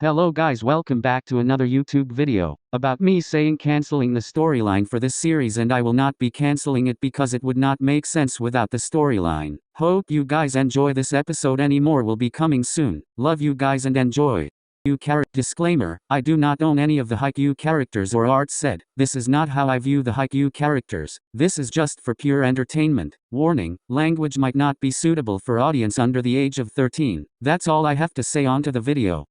Hello guys, welcome back to another YouTube video about me saying cancelling the storyline for this series, and I will not be cancelling it because it would not make sense without the storyline. Hope you guys enjoy this episode. Any more will be coming soon. Love you guys and enjoy. Disclaimer, I do not own any of the Haikyuu characters or art said. This is not how I view the Haikyuu characters. This is just for pure entertainment. Warning, language might not be suitable for audience under the age of 13. That's all I have to say. On to the video.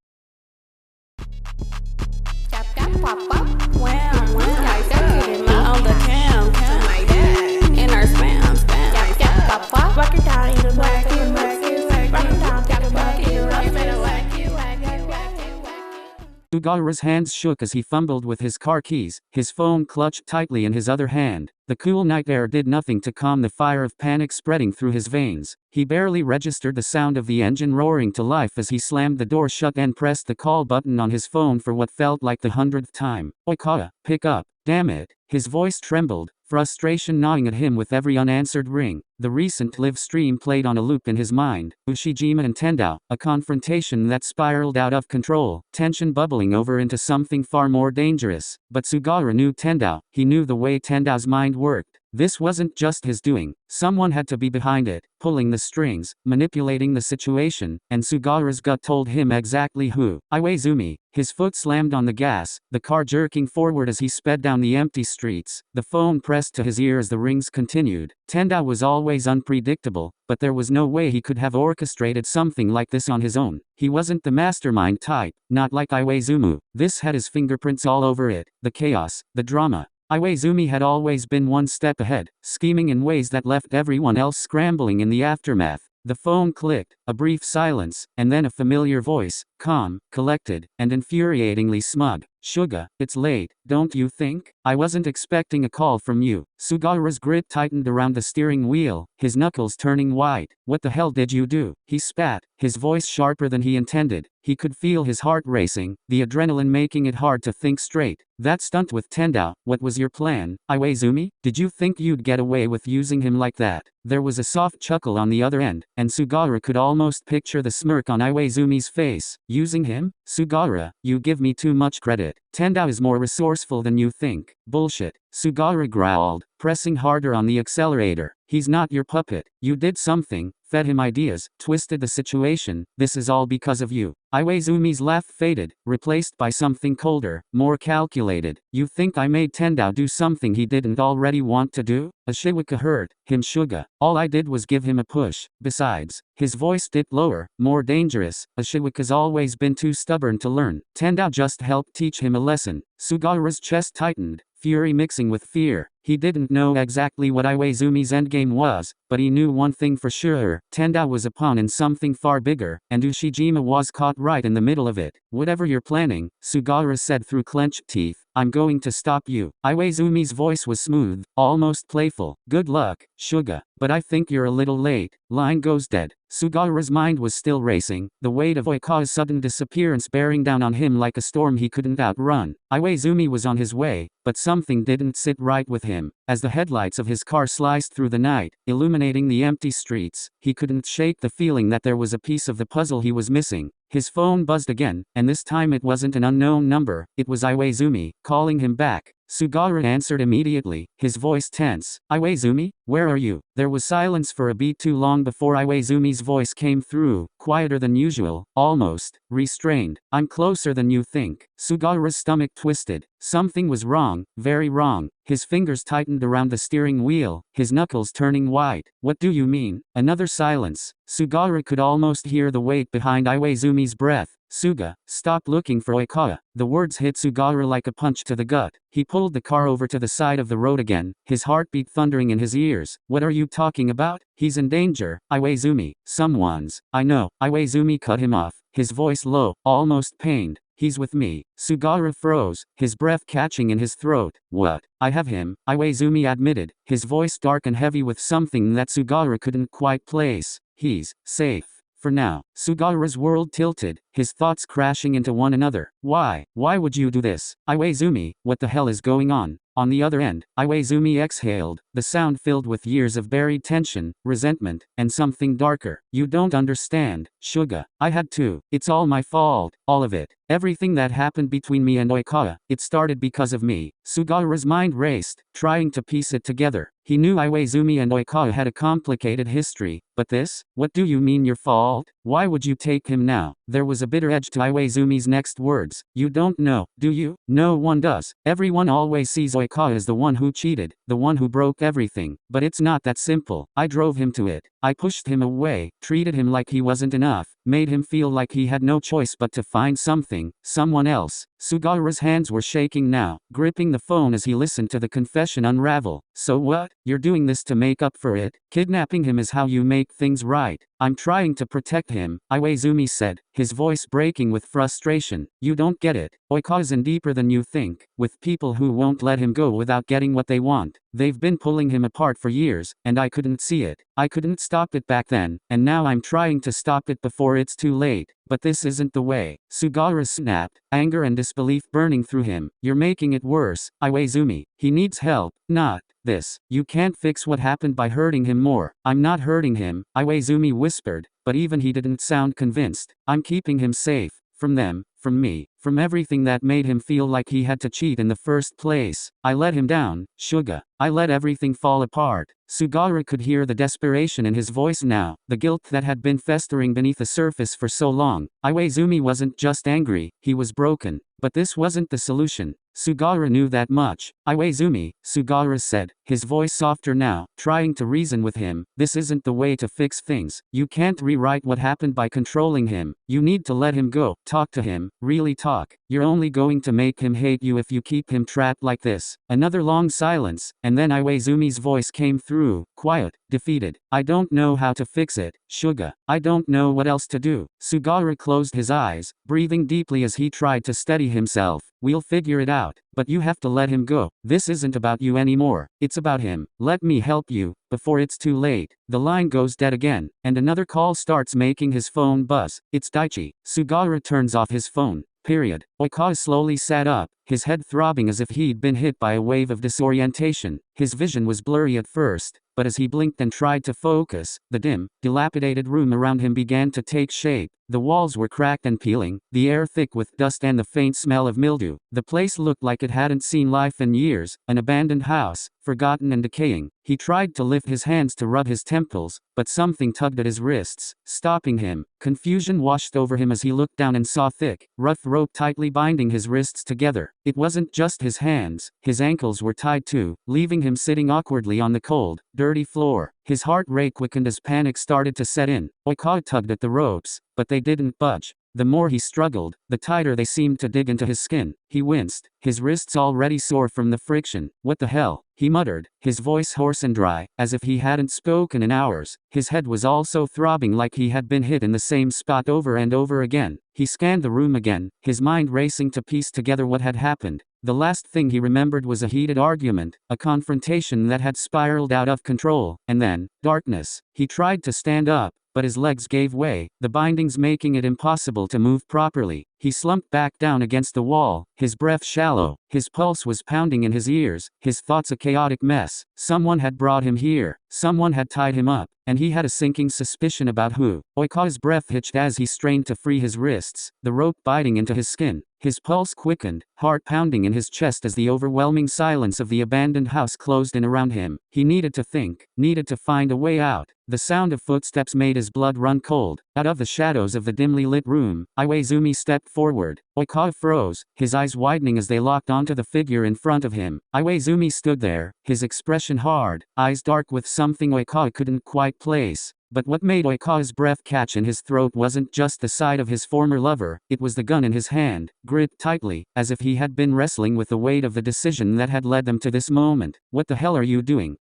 Sugawara's hands shook as he fumbled with his car keys, his phone clutched tightly in his other hand. The cool night air did nothing to calm the fire of panic spreading through his veins. He barely registered the sound of the engine roaring to life as he slammed the door shut and pressed the call button on his phone for what felt like the 100th time. "OIKAWA, pick up, damn it." His voice trembled, frustration gnawing at him with every unanswered ring. The recent live stream played on a loop in his mind. Ushijima and Tendao, a confrontation that spiraled out of control, tension bubbling over into something far more dangerous. But Sugawara knew Tendao. He knew the way Tendao's mind worked. This wasn't just his doing. Someone had to be behind it, pulling the strings, manipulating the situation, and Sugawara's gut told him exactly who. Iwaizumi. His foot slammed on the gas, the car jerking forward as he sped down the empty streets. The phone pressed to his ear as the rings continued. Tendao was always unpredictable, but there was no way he could have orchestrated something like this on his own. He wasn't the mastermind type, not like Iwaizumi. This had his fingerprints all over it. The chaos, the drama. Iwaizumi had always been one step ahead, scheming in ways that left everyone else scrambling in the aftermath. The phone clicked, a brief silence, and then a familiar voice, calm, collected, and infuriatingly smug. "Suga, it's late, don't you think? I wasn't expecting a call from you." Sugawara's grip tightened around the steering wheel, his knuckles turning white. "What the hell did you do?" He spat, his voice sharper than he intended. He could feel his heart racing, the adrenaline making it hard to think straight. "That stunt with Tendao, what was your plan, Iwaizumi? Did you think you'd get away with using him like that?" There was a soft chuckle on the other end, and Sugawara could almost picture the smirk on Iwaizumi's face. "Using him? Sugawara, you give me too much credit. Tendao is more resourceful than you think." "Bullshit," Sugawara growled, pressing harder on the accelerator. "He's not your puppet. You did something, fed him ideas, twisted the situation. This is all because of you." Iwaizumi's laugh faded, replaced by something colder, more calculated. "You think I made Tendao do something he didn't already want to do?" Ashiwaka hurt him. "Suga, all I did was give him a push. Besides," his voice dipped lower, more dangerous, "Ashiwaka's always been too stubborn to learn. Tendao just helped teach him a lesson." Sugawara's chest tightened, fury mixing with fear. He didn't know exactly what Iwaizumi's endgame was, but he knew one thing for sure. Tendao was a pawn in something far bigger, and Ushijima was caught right in the middle of it. "Whatever you're planning," Sugawara said through clenched teeth, "I'm going to stop you." Iwaizumi's voice was smooth, almost playful. "Good luck, Suga, but I think you're a little late." Line goes dead. Sugawara's mind was still racing, the weight of OIKAWA's sudden disappearance bearing down on him like a storm he couldn't outrun. Iwaizumi was on his way, but something didn't sit right with him. As the headlights of his car sliced through the night, illuminating the empty streets, he couldn't shake the feeling that there was a piece of the puzzle he was missing. His phone buzzed again, and this time it wasn't an unknown number. It was Iwaizumi, calling him back. Sugawara answered immediately, his voice tense. "Iwaizumi, where are you?" There was silence for a beat too long before Iwaizumi's voice came through, quieter than usual, almost restrained. "I'm closer than you think." Sugawara's stomach twisted. Something was wrong, very wrong. His fingers tightened around the steering wheel, his knuckles turning white. "What do you mean?" Another silence. Sugawara could almost hear the weight behind Iwaizumi's breath. "Suga, stop looking for OIKAWA." The words hit Sugawara like a punch to the gut. He pulled the car over to the side of the road again, his heartbeat thundering in his ears. "What are you talking about? He's in danger, Iwaizumi. Someone's." "I know." Iwaizumi cut him off, his voice low, almost pained. "He's with me." Sugawara froze, his breath catching in his throat. "What?" "I have him," Iwaizumi admitted, his voice dark and heavy with something that Sugawara couldn't quite place. "He's safe. For now." Sugawara's world tilted, his thoughts crashing into one another. Why would you do this? Iwaizumi, what the hell is going on?" On the other end, Iwaizumi exhaled, the sound filled with years of buried tension, resentment, and something darker. You don't understand, Suga. I had to. It's all my fault. All of it. Everything that happened between me and OIKAWA, it started because of me. Sugawara's mind raced, trying to piece it together. He knew Iwaizumi and OIKAWA had a complicated history, but this? What do you mean your fault? Why would you take him now? There was a bitter edge to Iwaizumi's next words. You don't know, do you? No one does. Everyone always sees OIKAWA as the one who cheated, the one who broke everything. But it's not that simple. I drove him to it. I pushed him away, treated him like he wasn't enough, made him feel like he had no choice but to find something, someone else. Sugawara's hands were shaking now, gripping the phone as he listened to the confession unravel. So what? You're doing this to make up for it? Kidnapping him is how you make things right. I'm trying to protect him, Iwaizumi said, his voice breaking with frustration. You don't get it. OIKAWA's in deeper than you think, with people who won't let him go without getting what they want. They've been pulling him apart for years, and I couldn't see it. I couldn't stop it back then, and now I'm trying to stop it before it's too late. But this isn't the way. Sugawara snapped, anger and disbelief burning through him. You're making it worse, Iwaizumi. He needs help, not this. You can't fix what happened by hurting him more. I'm not hurting him, Iwaizumi whispered, but even he didn't sound convinced. I'm keeping him safe. From them, from me, from everything that made him feel like he had to cheat in the first place. I let him down, Suga. I let everything fall apart. Sugawara could hear the desperation in his voice now, the guilt that had been festering beneath the surface for so long. Iwaizumi wasn't just angry, he was broken. But this wasn't the solution. Sugawara knew that much. Iwaizumi, Sugawara said, his voice softer now, trying to reason with him. This isn't the way to fix things. You can't rewrite what happened by controlling him. You need to let him go. Talk to him. Really talk. You're only going to make him hate you if you keep him trapped like this. Another long silence, and then Iwaizumi's voice came through, quiet, defeated. I don't know how to fix it, Suga. I don't know what else to do. Sugawara closed his eyes, breathing deeply as he tried to steady himself. We'll figure it out, but you have to let him go. This isn't about you anymore. It's about him. Let me help you, before it's too late. The line goes dead again, and another call starts making his phone buzz. It's Daichi. Sugawara turns off his phone. Period. OIKAWA slowly sat up, his head throbbing as if he'd been hit by a wave of disorientation. His vision was blurry at first, but as he blinked and tried to focus, the dim, dilapidated room around him began to take shape. The walls were cracked and peeling, the air thick with dust and the faint smell of mildew. The place looked like it hadn't seen life in years, an abandoned house, forgotten and decaying. He tried to lift his hands to rub his temples, but something tugged at his wrists, stopping him. Confusion washed over him as he looked down and saw thick, rough rope tightly binding his wrists together. It wasn't just his hands, his ankles were tied too, leaving him sitting awkwardly on the cold, dirty floor. His heart rate quickened as panic started to set in. OIKAWA tugged at the ropes, but they didn't budge. The more he struggled, the tighter they seemed to dig into his skin. He winced, his wrists already sore from the friction. What the hell? He muttered, his voice hoarse and dry, as if he hadn't spoken in hours. His head was also throbbing like he had been hit in the same spot over and over again. He scanned the room again, his mind racing to piece together what had happened. The last thing he remembered was a heated argument, a confrontation that had spiraled out of control, and then, darkness. He tried to stand up, but his legs gave way, the bindings making it impossible to move properly. He slumped back down against the wall, his breath shallow, his pulse was pounding in his ears, his thoughts a chaotic mess. Someone had brought him here, someone had tied him up, and he had a sinking suspicion about who. OIKAWA's breath hitched as he strained to free his wrists, the rope biting into his skin. His pulse quickened, heart pounding in his chest as the overwhelming silence of the abandoned house closed in around him. He needed to think, needed to find a way out. The sound of footsteps made his blood run cold. Out of the shadows of the dimly lit room, Iwaizumi stepped forward. OIKAWA froze, his eyes widening as they locked onto the figure in front of him. Iwaizumi stood there, his expression hard, eyes dark with something OIKAWA couldn't quite place. But what made OIKAWA's breath catch in his throat wasn't just the sight of his former lover, it was the gun in his hand, gripped tightly, as if he had been wrestling with the weight of the decision that had led them to this moment. What the hell are you doing?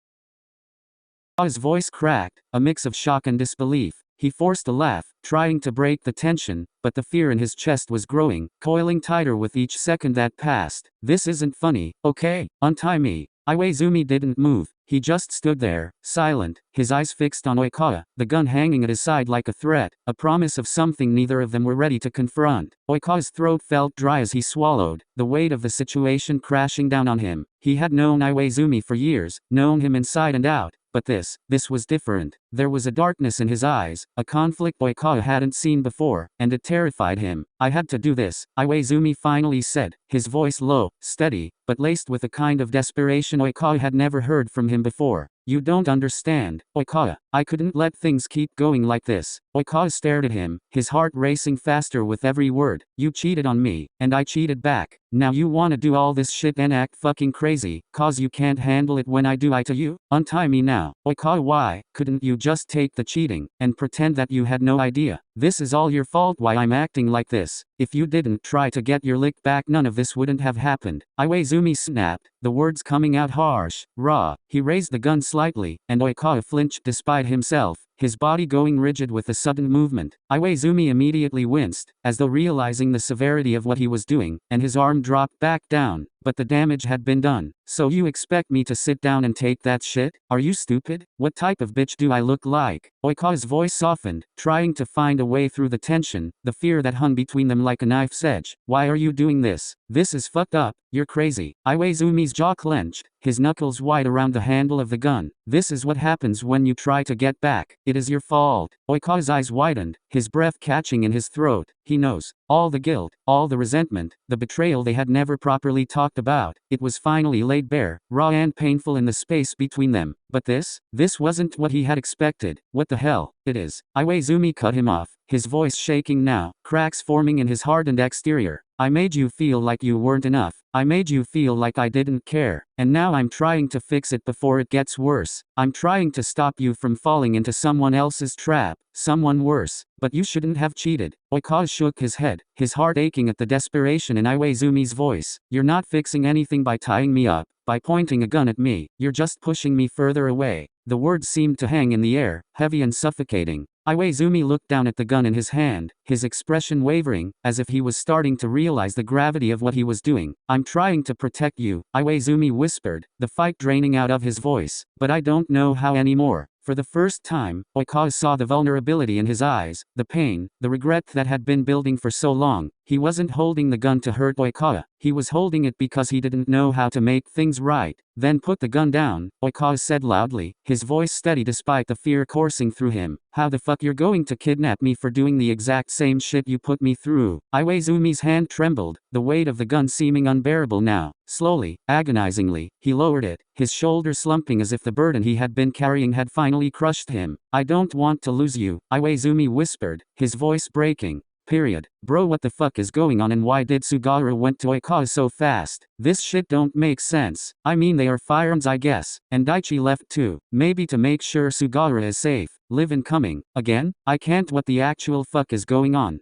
OIKAWA's voice cracked, a mix of shock and disbelief. He forced a laugh, trying to break the tension, but the fear in his chest was growing, coiling tighter with each second that passed. This isn't funny, okay? Untie me. Iwaizumi didn't move, He just stood there, silent, his eyes fixed on OIKAWA, the gun hanging at his side like a threat, a promise of something neither of them were ready to confront. OIKAWA's throat felt dry as he swallowed, the weight of the situation crashing down on him. He had known Iwaizumi for years, known him inside and out. But this was different. There was a darkness in his eyes, a conflict OIKAWA hadn't seen before, and it terrified him. I had to do this, Iwaizumi finally said, his voice low, steady, but laced with a kind of desperation OIKAWA had never heard from him before. You don't understand, OIKAWA. I couldn't let things keep going like this. OIKAWA stared at him, his heart racing faster with every word. You cheated on me, and I cheated back. Now you wanna do all this shit and act fucking crazy, cause you can't handle it when I do it to you? Untie me now. OIKAWA, why couldn't you just take the cheating, and pretend that you had no idea? This is all your fault why I'm acting like this. If you didn't try to get your lick back none of this wouldn't have happened. Iwaizumi snapped, the words coming out harsh, raw. He raised the gun slightly, and OIKAWA flinched despite himself, his body going rigid with a sudden movement. Iwaizumi immediately winced, as though realizing the severity of what he was doing, and his arm dropped back down. But the damage had been done. So you expect me to sit down and take that shit? Are you stupid? What type of bitch do I look like? OIKAWA's voice softened, trying to find a way through the tension, the fear that hung between them like a knife's edge. Why are you doing this? This is fucked up. You're crazy. Iwaizumi's jaw clenched, his knuckles wide around the handle of the gun. This is what happens when you try to get back. It is your fault. OIKAWA's eyes widened, his breath catching in his throat. He knows. All the guilt, all the resentment, the betrayal they had never properly talked about. It was finally laid bare, raw and painful in the space between them. But this wasn't what he had expected. What the hell? It is. Iwaizumi cut him off, his voice shaking now, cracks forming in his hardened exterior. I made you feel like you weren't enough. I made you feel like I didn't care. And now I'm trying to fix it before it gets worse. I'm trying to stop you from falling into someone else's trap, someone worse. But you shouldn't have cheated. OIKAWA shook his head, his heart aching at the desperation in Iwaizumi's voice. You're not fixing anything by tying me up, by pointing a gun at me. You're just pushing me further away. The words seemed to hang in the air, heavy and suffocating. Iwaizumi looked down at the gun in his hand, his expression wavering, as if he was starting to realize the gravity of what he was doing. I'm trying to protect you, Iwaizumi whispered, the fight draining out of his voice. But I don't know how anymore. For the first time, OIKAWA saw the vulnerability in his eyes, the pain, the regret that had been building for so long. He wasn't holding the gun to hurt OIKAWA. He was holding it because he didn't know how to make things right. Then put the gun down, OIKAWA said loudly, his voice steady despite the fear coursing through him. How the fuck you're going to kidnap me for doing the exact same shit you put me through? Iwaizumi's hand trembled, the weight of the gun seeming unbearable now. Slowly, agonizingly, he lowered it, his shoulders slumping as if the burden he had been carrying had finally crushed him. I don't want to lose you, Iwaizumi whispered, his voice breaking. Period. Bro, what the fuck is going on and why did Sugawara went to OIKAWA so fast? This shit don't make sense. I mean they are firearms I guess. And Daichi left too. Maybe to make sure Sugawara is safe. Live incoming. Again? I can't. What the actual fuck is going on?